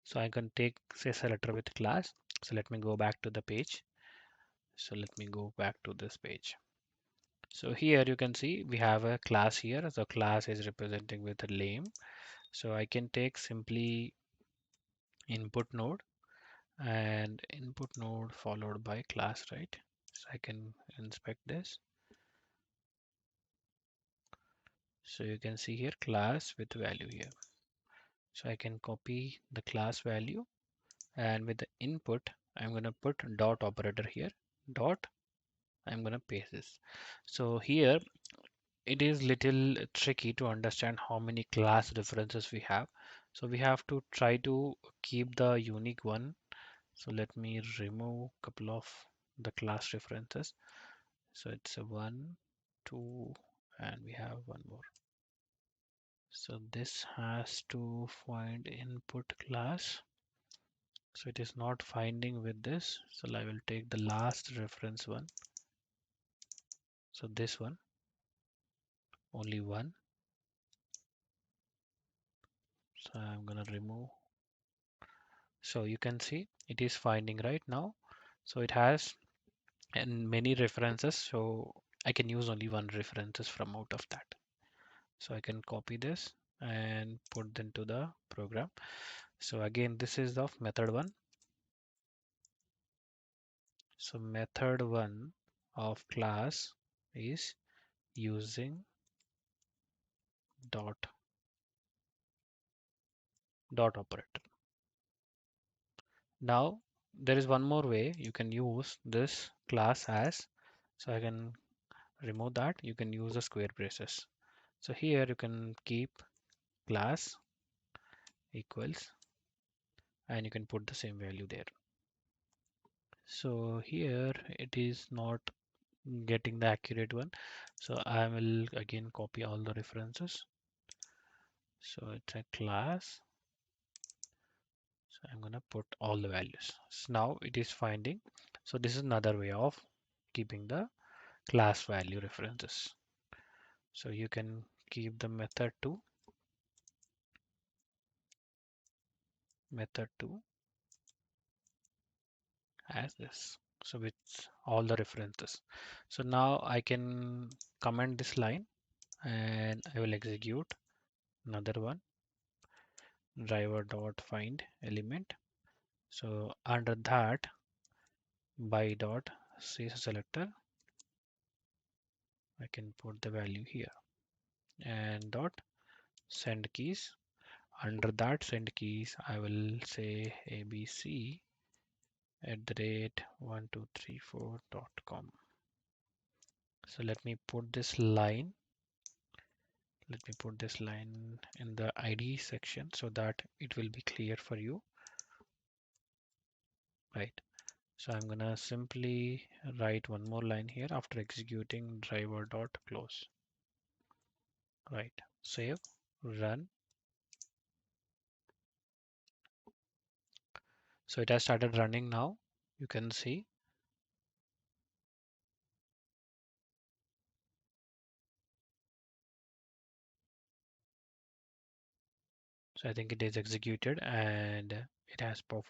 So I can take say selector with class. So let me go back to the page. So let me go back to this page. So here you can see we have a class here. So class is representing with a name. So I can take simply input node and input node followed by class, right? So I can inspect this. So you can see here class with value here. So I can copy the class value, and with the input, I'm going to put dot operator here. Dot, I'm going to paste this. So here it is little tricky to understand how many class references we have. So we have to try to keep the unique one. So let me remove a couple of the class references. So it's a one, two, and we have one more. So this has to find input class. So it is not finding with this. So I will take the last reference one. So this one, only one. So I'm gonna remove. So you can see it is finding right now. So it has and many references. So I can use only one references from out of that. So I can copy this and put into the program. So again, this is of method one. So method one of class is using dot operator. Now there is one more way you can use this class as. So I can remove that. You can use the square braces. So here you can keep class equals, and you can put the same value there. So here it is not getting the accurate one. So I will again copy all the references. So it's a class. So I'm gonna put all the values. So now it is finding. So this is another way of keeping the class value references. So you can keep the method 2 as this. So with all the references. So now I can comment this line and I will execute another one, driver dot find element. So under that, by dot CSS selector, I can put the value here, and dot send keys. Under that send keys, I will say abc @123.4.com. So let me put this line. Let me put this line in the ID section so that it will be clear for you, right? So I'm gonna simply write one more line here after executing driver dot close, right? Save, run. So it has started running now. You can see. So I think it is executed and it has performed.